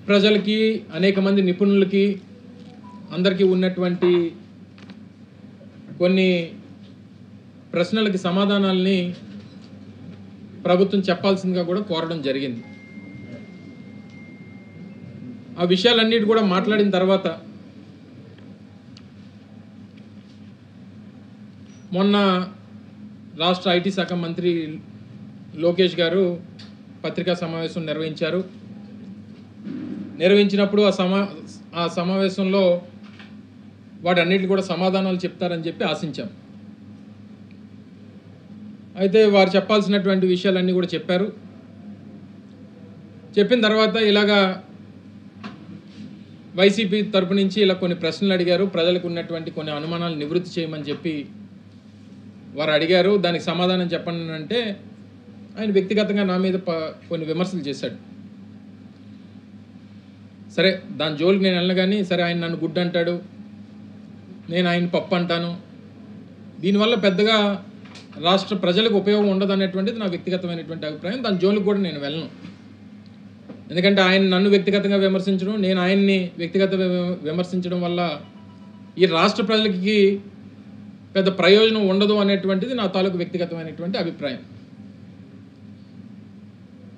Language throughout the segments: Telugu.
ప్రజలకి అనేక మంది నిపుణులకి అందరికీ ఉన్నటువంటి కొన్ని ప్రశ్నలకి సమాధానాలని ప్రభుత్వం చెప్పాల్సిందిగా కూడా కోరడం జరిగింది. ఆ విషయాలన్నిటి కూడా మాట్లాడిన తర్వాత మొన్న రాష్ట్ర ఐటీ శాఖ మంత్రి లోకేష్ గారు పత్రికా సమావేశం నిర్వహించినప్పుడు ఆ సమావేశంలో వాటన్నిటిని కూడా సమాధానాలు చెప్తారని చెప్పి ఆశించాం. అయితే వారు చెప్పాల్సినటువంటి విషయాలన్నీ కూడా చెప్పారు. చెప్పిన తర్వాత ఇలాగా వైసీపీ తరపు నుంచి ఇలా కొన్ని ప్రశ్నలు అడిగారు, ప్రజలకు ఉన్నటువంటి కొన్ని అనుమానాలు నివృత్తి చేయమని చెప్పి వారు అడిగారు. దానికి సమాధానం చెప్పండి అంటే ఆయన వ్యక్తిగతంగా నా మీద కొన్ని విమర్శలు చేశాడు. సరే, దాని జోలికి నేను వెళ్ళను, కానీ సరే ఆయన నన్ను గుడ్ అంటాడు, నేను ఆయన పప్పు అంటాను, దీనివల్ల పెద్దగా రాష్ట్ర ప్రజలకు ఉపయోగం ఉండదు అనేటువంటిది నా వ్యక్తిగతమైనటువంటి అభిప్రాయం. దాని జోలికి కూడా నేను వెళ్ళను. ఎందుకంటే ఆయన నన్ను వ్యక్తిగతంగా విమర్శించడం, నేను ఆయన్ని విమర్శించడం వల్ల ఈ రాష్ట్ర ప్రజలకి పెద్ద ప్రయోజనం ఉండదు అనేటువంటిది నా తాలూకు వ్యక్తిగతమైనటువంటి అభిప్రాయం.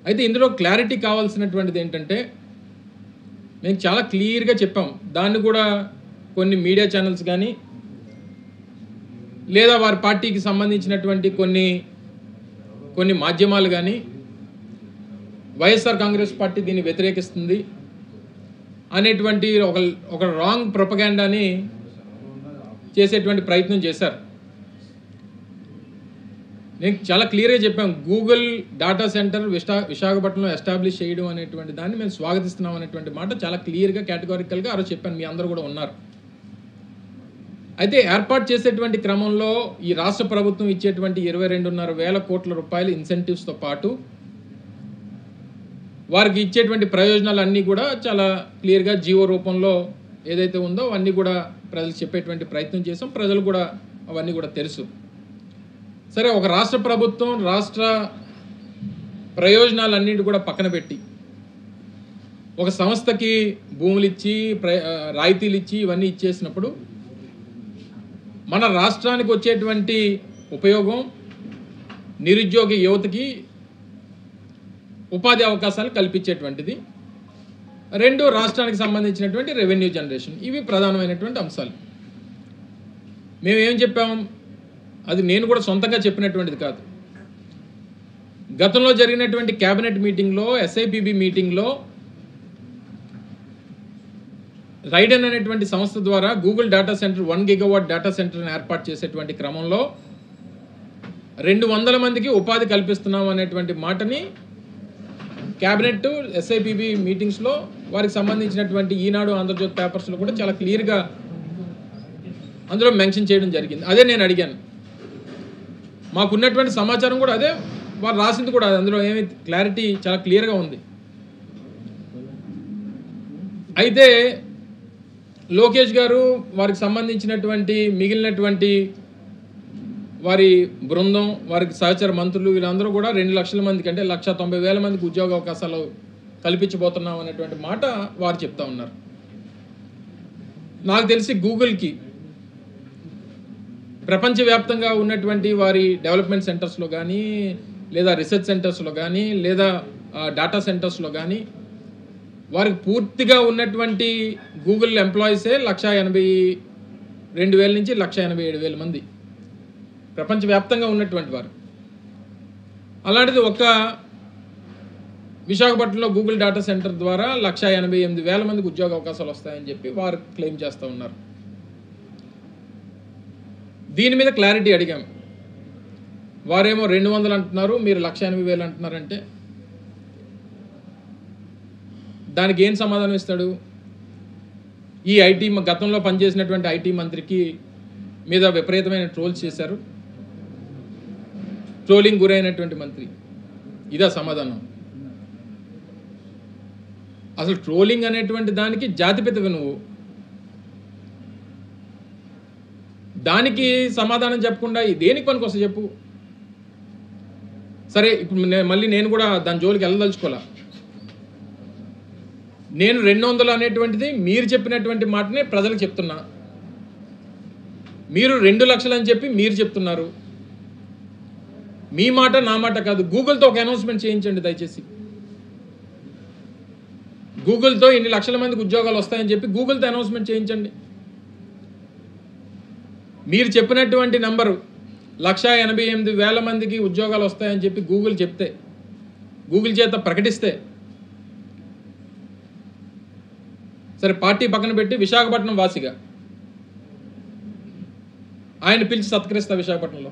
అయితే ఇందులో క్లారిటీ కావాల్సినటువంటిది ఏంటంటే, మేము చాలా క్లియర్గా చెప్పాం. దాన్ని కూడా కొన్ని మీడియా ఛానల్స్ కానీ లేదా వారి పార్టీకి సంబంధించినటువంటి కొన్ని మాధ్యమాలు కానీ వైఎస్ఆర్ కాంగ్రెస్ పార్టీ దీన్ని వ్యతిరేకిస్తుంది అనేటువంటి ఒక రాంగ్ ప్రొపగాండాని చేసేటువంటి ప్రయత్నం చేశారు. నేను చాలా క్లియర్గా చెప్పాం, గూగుల్ డేటా సెంటర్ విశాఖపట్నంలో ఎస్టాబ్లిష్ చేయడం అనేటువంటి దాన్ని మేము స్వాగతిస్తున్నాం అనేటువంటి మాట చాలా క్లియర్గా కేటగారికల్గా ఆ రోజు చెప్పాను. మీ అందరూ కూడా ఉన్నారు. అయితే ఏర్పాటు చేసేటువంటి క్రమంలో ఈ రాష్ట్ర ప్రభుత్వం ఇచ్చేటువంటి 22,500 కోట్ల రూపాయల ఇన్సెంటివ్స్తో పాటు వారికి ఇచ్చేటువంటి ప్రయోజనాలు అన్నీ కూడా చాలా క్లియర్గా జీవో రూపంలో ఏదైతే ఉందో అవన్నీ కూడా ప్రజలు చెప్పేటువంటి ప్రయత్నం చేసాం. ప్రజలు కూడా అవన్నీ కూడా తెలుసు. సరే, ఒక రాష్ట్ర ప్రభుత్వం రాష్ట్ర ప్రయోజనాలన్నింటి కూడా పక్కన పెట్టి ఒక సంస్థకి భూములు ఇచ్చి రాయితీలు ఇచ్చి ఇవన్నీ ఇచ్చేసినప్పుడు మన రాష్ట్రానికి వచ్చేటువంటి ఉపయోగం నిరుద్యోగ యువతకి ఉపాధి అవకాశాలు కల్పించేటువంటిది, రెండు రాష్ట్రానికి సంబంధించినటువంటి రెవెన్యూ జనరేషన్, ఇవి ప్రధానమైనటువంటి అంశాలు. మేమేం చెప్పాం, అది నేను కూడా సొంతంగా చెప్పినటువంటిది కాదు. గతంలో జరిగినటువంటి క్యాబినెట్ మీటింగ్లో, ఎస్ఐపిబి మీటింగ్లో రైడెన్ అనేటువంటి సంస్థ ద్వారా Google data centre 1 gigawatt data సెంటర్ని ఏర్పాటు చేసేటువంటి క్రమంలో 200 మందికి ఉపాధి కల్పిస్తున్నాం అనేటువంటి మాటని క్యాబినెట్ ఎస్ఐపిబి మీటింగ్స్లో వారికి సంబంధించినటువంటి ఈనాడు, ఆంధ్రజ్యోతి పేపర్స్లో కూడా చాలా క్లియర్గా అందులో మెన్షన్ చేయడం జరిగింది. అదే నేను అడిగాను. మాకున్నటువంటి సమాచారం కూడా అదే, వారు రాసింది కూడా అందులో ఏమి క్లారిటీ చాలా క్లియర్గా ఉంది. అయితే లోకేష్ గారు వారికి సంబంధించినటువంటి మిగిలినటువంటి వారి బృందం, వారికి సహచర మంత్రులు వీళ్ళందరూ కూడా 2 లక్షల మందికి అంటే 190,000 మందికి ఉద్యోగ అవకాశాలు కల్పించబోతున్నాం అనేటువంటి మాట వారు చెప్తా ఉన్నారు. నాకు తెలిసి గూగుల్కి ప్రపంచవ్యాప్తంగా ఉన్నటువంటి వారి డెవలప్మెంట్ సెంటర్స్లో కానీ లేదా రీసెర్చ్ సెంటర్స్లో కానీ లేదా డేటా సెంటర్స్లో కానీ వారికి పూర్తిగా ఉన్నటువంటి గూగుల్ ఎంప్లాయీసే 182,000 నుంచి 187,000 మంది ప్రపంచవ్యాప్తంగా ఉన్నటువంటి వారు. అలాంటిది ఒక విశాఖపట్నంలో గూగుల్ డేటా సెంటర్ ద్వారా 188,000 మందికి ఉద్యోగ అవకాశాలు వస్తాయని చెప్పి వారు క్లెయిమ్ చేస్తూ ఉన్నారు. దీని మీద క్లారిటీ అడిగాం. వారేమో 200 అంటున్నారు, మీరు 180,000 అంటున్నారంటే దానికి ఏం సమాధానం ఇస్తాడు? ఈ గతంలో పనిచేసినటువంటి ఐటీ మంత్రికి మీద విపరీతమైన ట్రోల్స్ చేశారు, ట్రోలింగ్ గురైనటువంటి మంత్రి, ఇదా సమాధానం? అసలు ట్రోలింగ్ అనేటువంటి దానికి జాతిపితవి నువ్వు, దానికి సమాధానం చెప్పకుండా దేనికి పనికి వస్తే చెప్పు. సరే, ఇప్పుడు మళ్ళీ నేను కూడా దాని జోలికి వెళ్ళదలుచుకోలే. నేను 200 అనేటువంటిది మీరు చెప్పినటువంటి మాటనే ప్రజలకు చెప్తున్నా. మీరు 2 లక్షలు అని చెప్పి మీరు చెప్తున్నారు. మీ మాట నా మాట కాదు. గూగుల్తో ఒక అనౌన్స్మెంట్ చేయించండి దయచేసి. గూగుల్తో ఇన్ని లక్షల మందికి ఉద్యోగాలు వస్తాయని చెప్పి గూగుల్తో అనౌన్స్మెంట్ చేయించండి. మీరు చెప్పినటువంటి నంబరు 1,88,000 మందికి ఉద్యోగాలు వస్తాయని చెప్పి గూగుల్ చెప్తే, గూగుల్ చేత ప్రకటిస్తే, సరే పార్టీ పక్కన పెట్టి విశాఖపట్నం వాసిగా ఆయన పిలిచి సత్కరిస్తా విశాఖపట్నంలో.